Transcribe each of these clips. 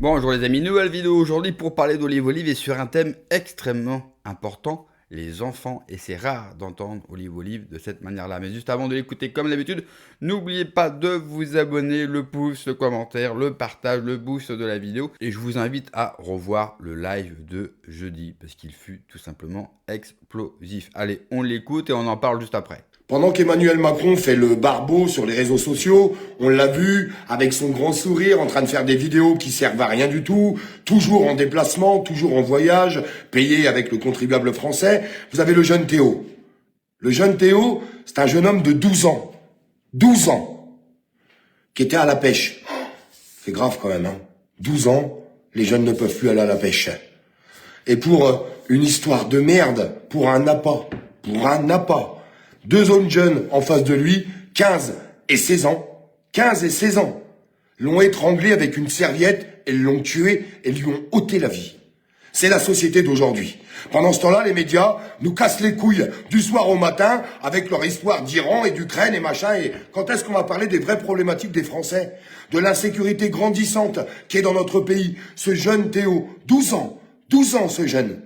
Bonjour les amis, nouvelle vidéo aujourd'hui pour parler d'Olive Olive et sur un thème extrêmement important, les enfants. Et c'est rare d'entendre Olive Olive de cette manière-là. Mais juste avant de l'écouter comme d'habitude, n'oubliez pas de vous abonner, le pouce, le commentaire, le partage, le boost de la vidéo. Et je vous invite à revoir le live de jeudi parce qu'il fut tout simplement explosif. Allez, on l'écoute et on en parle juste après. Pendant qu'Emmanuel Macron fait le barbeau sur les réseaux sociaux, on l'a vu avec son grand sourire en train de faire des vidéos qui servent à rien du tout, toujours en déplacement, toujours en voyage, payé avec le contribuable français. Vous avez le jeune Théo. Le jeune Théo, c'est un jeune homme de 12 ans. 12 ans. Qui était à la pêche. C'est grave quand même, hein. 12 ans, les jeunes ne peuvent plus aller à la pêche. Et pour une histoire de merde, pour un appât, deux autres jeunes en face de lui, 15 et 16 ans, 15 et 16 ans, l'ont étranglé avec une serviette et l'ont tué et lui ont ôté la vie. C'est la société d'aujourd'hui. Pendant ce temps-là, les médias nous cassent les couilles du soir au matin avec leur histoire d'Iran et d'Ukraine et machin. Et quand est-ce qu'on va parler des vraies problématiques des Français? De l'insécurité grandissante qui est dans notre pays. Ce jeune Théo, 12 ans ce jeune.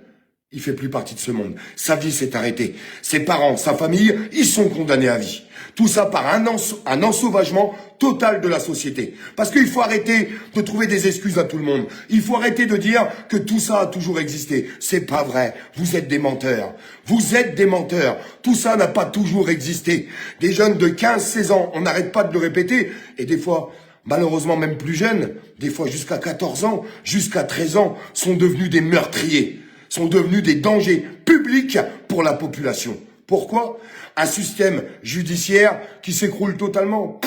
Il fait plus partie de ce monde. Sa vie s'est arrêtée. Ses parents, sa famille, ils sont condamnés à vie. Tout ça par un ensauvagement total de la société. Parce qu'il faut arrêter de trouver des excuses à tout le monde. Il faut arrêter de dire que tout ça a toujours existé. C'est pas vrai. Vous êtes des menteurs. Vous êtes des menteurs. Tout ça n'a pas toujours existé. Des jeunes de 15-16 ans, on n'arrête pas de le répéter. Et des fois, malheureusement même plus jeunes, des fois jusqu'à 14 ans, jusqu'à 13 ans, sont devenus des meurtriers. Sont devenus des dangers publics pour la population. Pourquoi? Un système judiciaire qui s'écroule totalement.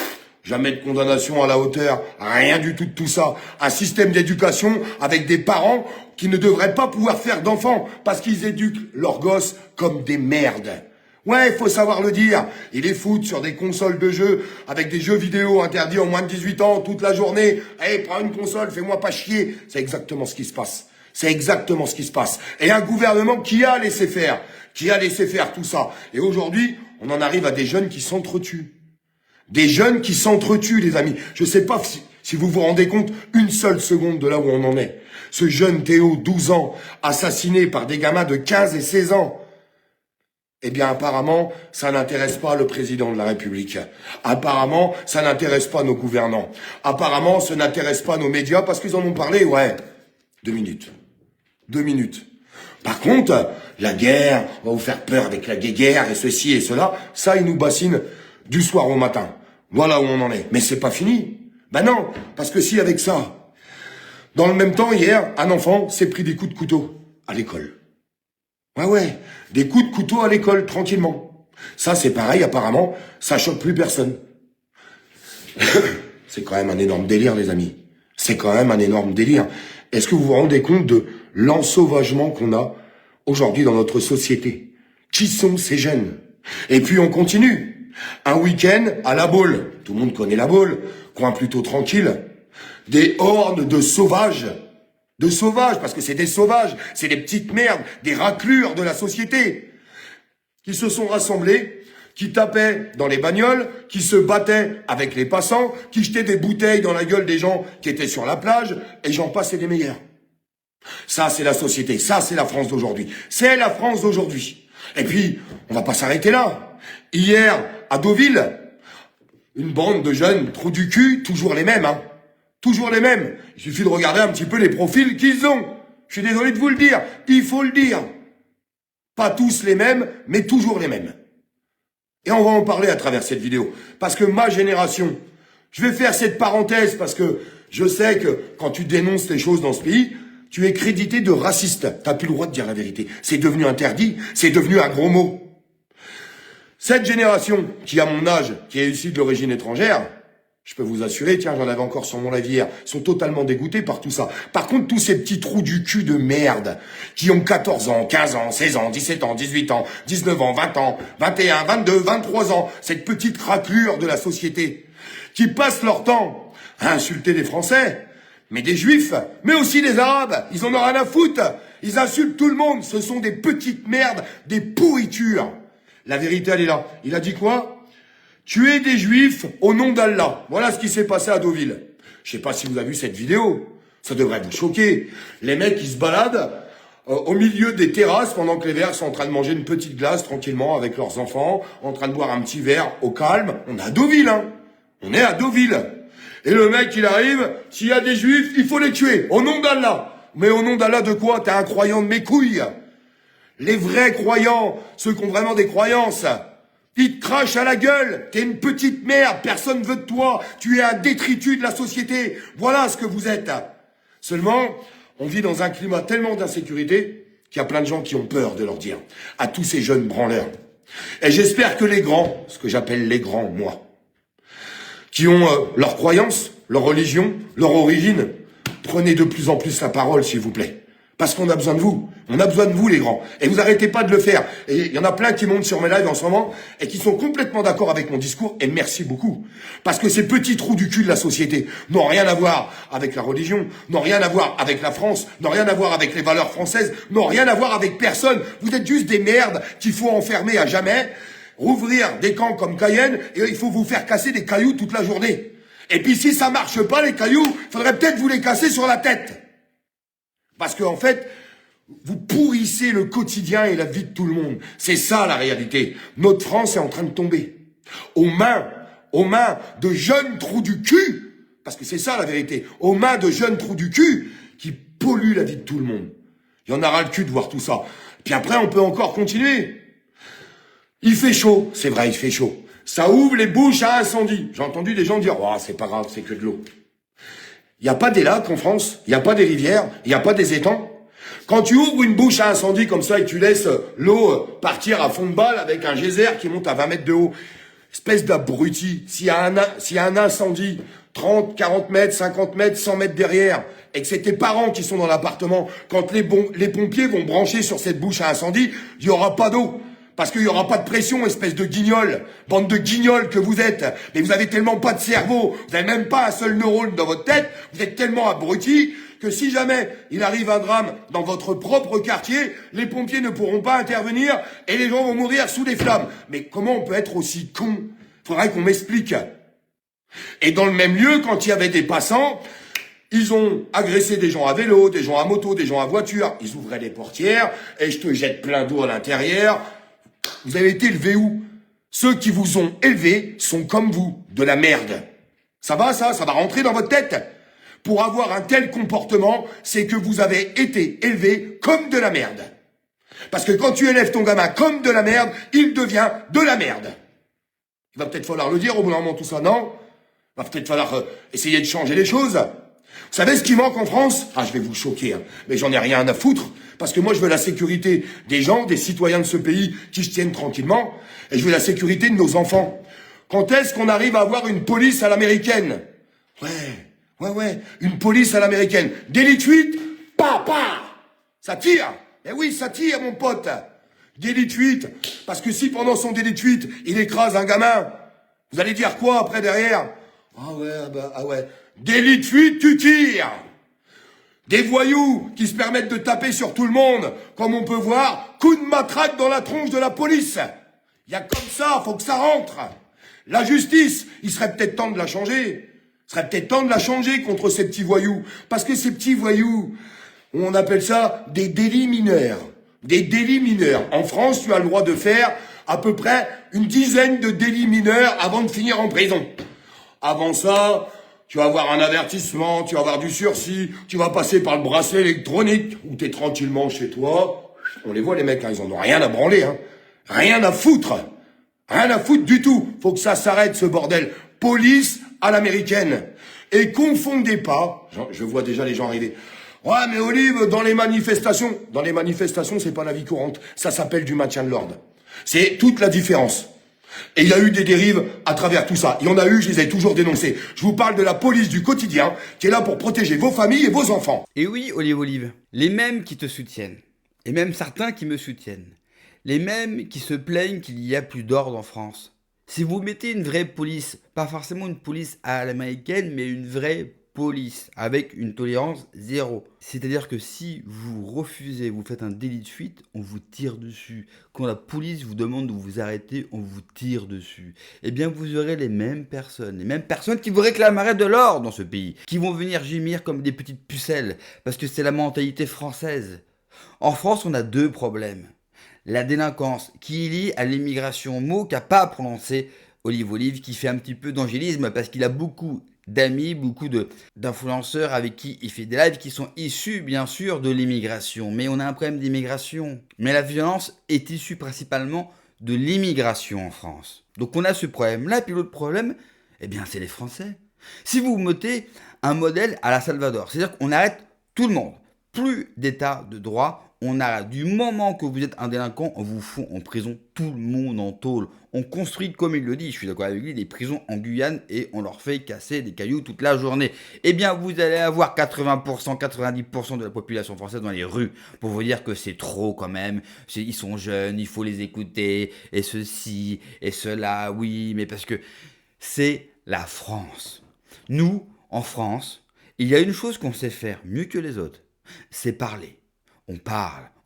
Jamais de condamnation à la hauteur, rien du tout de tout ça. Un système d'éducation avec des parents qui ne devraient pas pouvoir faire d'enfants parce qu'ils éduquent leurs gosses comme des merdes. Ouais, il faut savoir le dire. Ils les foutent sur des consoles de jeux avec des jeux vidéo interdits en moins de 18 ans toute la journée. Allez, prends une console, fais-moi pas chier. C'est exactement ce qui se passe. C'est exactement ce qui se passe. Et un gouvernement qui a laissé faire tout ça. Et aujourd'hui, on en arrive à des jeunes qui s'entretuent. Des jeunes qui s'entretuent, les amis. Je sais pas si vous vous rendez compte une seule seconde de là où on en est. Ce jeune Théo, 12 ans, assassiné par des gamins de 15 et 16 ans. Eh bien, apparemment, ça n'intéresse pas le président de la République. Apparemment, ça n'intéresse pas nos gouvernants. Apparemment, ça n'intéresse pas nos médias parce qu'ils en ont parlé, ouais. 2 minutes. 2 minutes. Par contre, la guerre, on va vous faire peur avec la guerre et ceci et cela, ça, ils nous bassinent du soir au matin. Voilà où on en est. Mais c'est pas fini. Ben non, parce que si avec ça, dans le même temps, hier, un enfant s'est pris des coups de couteau à l'école. Ouais, des coups de couteau à l'école, tranquillement. Ça, c'est pareil, apparemment, ça choque plus personne. C'est quand même un énorme délire, les amis. C'est quand même un énorme délire. Est-ce que vous vous rendez compte de l'ensauvagement qu'on a aujourd'hui dans notre société? Qui sont ces jeunes? Et puis on continue. Un week-end à La Baule. Tout le monde connaît La Baule. Coin plutôt tranquille. Des hordes de sauvages. De sauvages, parce que c'est des sauvages. C'est des petites merdes, des raclures de la société. Qui se sont rassemblés, qui tapaient dans les bagnoles, qui se battaient avec les passants, qui jetaient des bouteilles dans la gueule des gens qui étaient sur la plage, et j'en passe et des meilleurs. Ça, c'est la société. Ça, c'est la France d'aujourd'hui. C'est la France d'aujourd'hui. Et puis, on va pas s'arrêter là. Hier, à Deauville, une bande de jeunes trous du cul, toujours les mêmes, hein. Toujours les mêmes. Il suffit de regarder un petit peu les profils qu'ils ont. Je suis désolé de vous le dire. Il faut le dire. Pas tous les mêmes, mais toujours les mêmes. Et on va en parler à travers cette vidéo. Parce que ma génération, je vais faire cette parenthèse parce que je sais que quand tu dénonces les choses dans ce pays, tu es crédité de raciste. T'as plus le droit de dire la vérité. C'est devenu interdit. C'est devenu un gros mot. Cette génération, qui a mon âge, qui est issue de l'origine étrangère, je peux vous assurer, tiens, j'en avais encore sur mon lavis hier, sont totalement dégoûtés par tout ça. Par contre, tous ces petits trous du cul de merde, qui ont 14 ans, 15 ans, 16 ans, 17 ans, 18 ans, 19 ans, 20 ans, 21, 22, 23 ans, cette petite raclure de la société, qui passent leur temps à insulter des Français, mais des Juifs, mais aussi des Arabes, ils en ont rien à foutre. Ils insultent tout le monde, ce sont des petites merdes, des pourritures. La vérité, elle est là. Il a dit quoi? Tuer des Juifs au nom d'Allah. Voilà ce qui s'est passé à Deauville. Je sais pas si vous avez vu cette vidéo. Ça devrait vous choquer. Les mecs, ils se baladent au milieu des terrasses pendant que les verts sont en train de manger une petite glace tranquillement avec leurs enfants, en train de boire un petit verre au calme. On est à Deauville, hein. On est à Deauville. Et le mec, il arrive, s'il y a des juifs, il faut les tuer. Au nom d'Allah. Mais au nom d'Allah de quoi? T'es un croyant de mes couilles. Les vrais croyants, ceux qui ont vraiment des croyances, ils te crachent à la gueule. T'es une petite merde, personne veut de toi. Tu es un détritus de la société. Voilà ce que vous êtes. Seulement, on vit dans un climat tellement d'insécurité qu'il y a plein de gens qui ont peur de leur dire à tous ces jeunes branleurs. Et j'espère que les grands, ce que j'appelle les grands, moi, qui ont leurs croyances, leur religion, leur origine, prenez de plus en plus la parole, s'il vous plaît. Parce qu'on a besoin de vous. On a besoin de vous, les grands. Et vous arrêtez pas de le faire. Et il y en a plein qui montent sur mes lives en ce moment et qui sont complètement d'accord avec mon discours. Et merci beaucoup. Parce que ces petits trous du cul de la société n'ont rien à voir avec la religion, n'ont rien à voir avec la France, n'ont rien à voir avec les valeurs françaises, n'ont rien à voir avec personne. Vous êtes juste des merdes qu'il faut enfermer à jamais, rouvrir des camps comme Cayenne et il faut vous faire casser des cailloux toute la journée. Et puis si ça marche pas, les cailloux, faudrait peut-être vous les casser sur la tête. Parce que en fait, vous pourrissez le quotidien et la vie de tout le monde. C'est ça la réalité. Notre France est en train de tomber. Aux mains de jeunes trous du cul, parce que c'est ça la vérité, aux mains de jeunes trous du cul qui polluent la vie de tout le monde. Il y en a ras le cul de voir tout ça. Puis après, on peut encore continuer. Il fait chaud, c'est vrai, il fait chaud. Ça ouvre les bouches à incendie. J'ai entendu des gens dire « Oh, c'est pas grave, c'est que de l'eau ». Il n'y a pas des lacs en France, il n'y a pas des rivières, il n'y a pas des étangs. Quand tu ouvres une bouche à incendie comme ça et que tu laisses l'eau partir à fond de balle avec un geyser qui monte à 20 mètres de haut, espèce d'abruti, s'il y a un incendie, 30, 40 mètres, 50 mètres, 100 mètres derrière, et que c'est tes parents qui sont dans l'appartement, quand les pompiers vont brancher sur cette bouche à incendie, il n'y aura pas d'eau. Parce qu'il n'y aura pas de pression, espèce de guignol, bande de guignols que vous êtes. Mais vous avez tellement pas de cerveau, vous n'avez même pas un seul neurone dans votre tête, vous êtes tellement abrutis que si jamais il arrive un drame dans votre propre quartier, les pompiers ne pourront pas intervenir et les gens vont mourir sous les flammes. Mais comment on peut être aussi con? Faudrait qu'on m'explique. Et dans le même lieu, quand il y avait des passants, ils ont agressé des gens à vélo, des gens à moto, des gens à voiture. Ils ouvraient les portières et je te jette plein d'eau à l'intérieur. Vous avez été élevés où? Ceux qui vous ont élevés sont comme vous, de la merde. Ça va rentrer dans votre tête. Pour avoir un tel comportement, c'est que vous avez été élevé comme de la merde. Parce que quand tu élèves ton gamin comme de la merde, il devient de la merde. Il va peut-être falloir le dire au bout d'un moment tout ça, non? Il va peut-être falloir essayer de changer les choses. Vous savez ce qui manque en France? Ah, je vais vous choquer, hein, mais j'en ai rien à foutre. Parce que moi, je veux la sécurité des gens, des citoyens de ce pays qui se tiennent tranquillement. Et je veux la sécurité de nos enfants. Quand est-ce qu'on arrive à avoir une police à l'américaine? Ouais, une police à l'américaine. Délit de fuite, pa, ça tire. Eh oui, ça tire, mon pote. Délit de fuite. Parce que si pendant son délit de fuite, il écrase un gamin, vous allez dire quoi après derrière? Ah ouais. Délit de fuite, tu tires. Des voyous qui se permettent de taper sur tout le monde, comme on peut voir, coup de matraque dans la tronche de la police. Il y a comme ça, faut que ça rentre. La justice, il serait peut-être temps de la changer. Il serait peut-être temps de la changer contre ces petits voyous. Parce que ces petits voyous, on appelle ça des délits mineurs. Des délits mineurs. En France, tu as le droit de faire à peu près une dizaine de délits mineurs avant de finir en prison. Avant ça, tu vas avoir un avertissement, tu vas avoir du sursis, tu vas passer par le bracelet électronique, où t'es tranquillement chez toi. On les voit les mecs, hein, ils en ont rien à branler, hein. Rien à foutre. Rien à foutre du tout. Faut que ça s'arrête ce bordel. Police à l'américaine. Et confondez pas, je vois déjà les gens arriver. Ouais, mais Olive, dans les manifestations, c'est pas la vie courante. Ça s'appelle du maintien de l'ordre. C'est toute la différence. Et il y a eu des dérives à travers tout ça. Il y en a eu, je les ai toujours dénoncées. Je vous parle de la police du quotidien qui est là pour protéger vos familles et vos enfants. Et oui, Olive, les mêmes qui te soutiennent, et même certains qui me soutiennent, les mêmes qui se plaignent qu'il y a plus d'ordre en France. Si vous mettez une vraie police, pas forcément une police à l'américaine, mais une vraie police, avec une tolérance zéro. C'est-à-dire que si vous refusez, vous faites un délit de fuite, on vous tire dessus. Quand la police vous demande de vous arrêter, on vous tire dessus. Eh bien, vous aurez les mêmes personnes qui vous réclameraient de l'or dans ce pays, qui vont venir gémir comme des petites pucelles, parce que c'est la mentalité française. En France, on a deux problèmes. La délinquance, qui est liée à l'immigration, mot qu'a pas prononcé Olive, qui fait un petit peu d'angélisme, parce qu'il a beaucoup d'amis, beaucoup d'influenceurs avec qui il fait des lives qui sont issus bien sûr de l'immigration. Mais on a un problème d'immigration. Mais la violence est issue principalement de l'immigration en France. Donc on a ce problème-là, puis l'autre problème, eh bien c'est les Français. Si vous mettez un modèle à la Salvador, c'est-à-dire qu'on arrête tout le monde, plus d'état de droit, on arrête. Du moment que vous êtes un délinquant, on vous fout en prison, tout le monde en tôle. On construit, comme il le dit, je suis d'accord avec lui, des prisons en Guyane et on leur fait casser des cailloux toute la journée. Eh bien, vous allez avoir 80%, 90% de la population française dans les rues pour vous dire que c'est trop quand même. Ils sont jeunes, il faut les écouter, et ceci, et cela, oui, mais parce que c'est la France. Nous, en France, il y a une chose qu'on sait faire mieux que les autres, c'est parler. On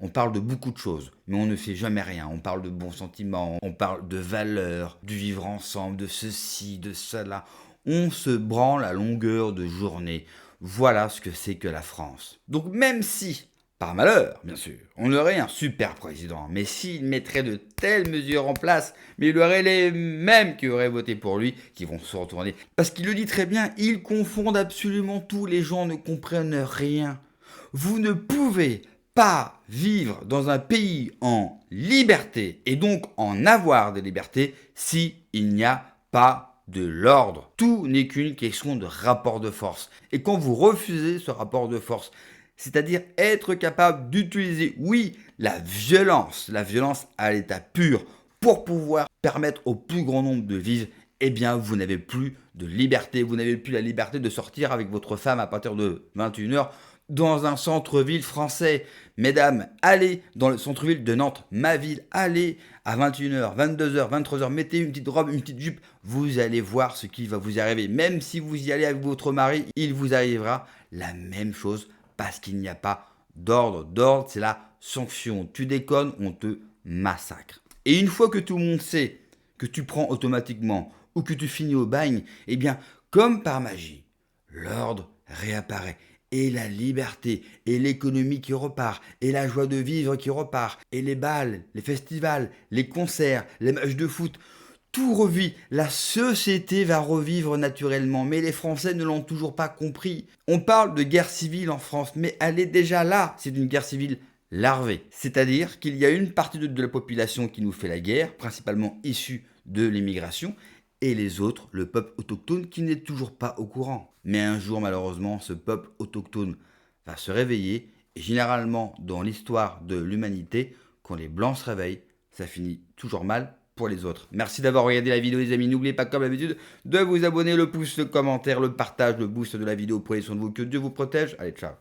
parle de beaucoup de choses, mais on ne fait jamais rien. On parle de bons sentiments, on parle de valeurs, du vivre ensemble, de ceci, de cela. On se branle à longueur de journée. Voilà ce que c'est que la France. Donc même si, par malheur, bien sûr, on aurait un super président, mais s'il mettrait de telles mesures en place, mais il y aurait les mêmes qui auraient voté pour lui qui vont se retourner. Parce qu'il le dit très bien, ils confondent absolument tout, les gens ne comprennent rien. Vous ne pouvez pas vivre dans un pays en liberté et donc en avoir des libertés si il n'y a pas de l'ordre. Tout n'est qu'une question de rapport de force. Et quand vous refusez ce rapport de force, c'est-à-dire être capable d'utiliser, oui, la violence à l'état pur pour pouvoir permettre au plus grand nombre de vivre, eh bien, vous n'avez plus de liberté. Vous n'avez plus la liberté de sortir avec votre femme à partir de 21h dans un centre-ville français. Mesdames, allez dans le centre-ville de Nantes, ma ville, allez à 21h, 22h, 23h, mettez une petite robe, une petite jupe, vous allez voir ce qui va vous arriver. Même si vous y allez avec votre mari, il vous arrivera la même chose parce qu'il n'y a pas d'ordre. D'ordre, c'est la sanction. Tu déconnes, on te massacre. Et une fois que tout le monde sait que tu prends automatiquement ou que tu finis au bagne, eh bien, comme par magie, l'ordre réapparaît. Et la liberté, et l'économie qui repart, et la joie de vivre qui repart, et les bals, les festivals, les concerts, les matchs de foot, tout revit. La société va revivre naturellement, mais les Français ne l'ont toujours pas compris. On parle de guerre civile en France, mais elle est déjà là, c'est une guerre civile larvée. C'est-à-dire qu'il y a une partie de la population qui nous fait la guerre, principalement issue de l'immigration, et les autres, le peuple autochtone qui n'est toujours pas au courant. Mais un jour, malheureusement, ce peuple autochtone va se réveiller, et généralement, dans l'histoire de l'humanité, quand les Blancs se réveillent, ça finit toujours mal pour les autres. Merci d'avoir regardé la vidéo les amis, n'oubliez pas comme d'habitude de vous abonner, le pouce, le commentaire, le partage, le boost de la vidéo, prenez soin de vous, que Dieu vous protège, allez ciao.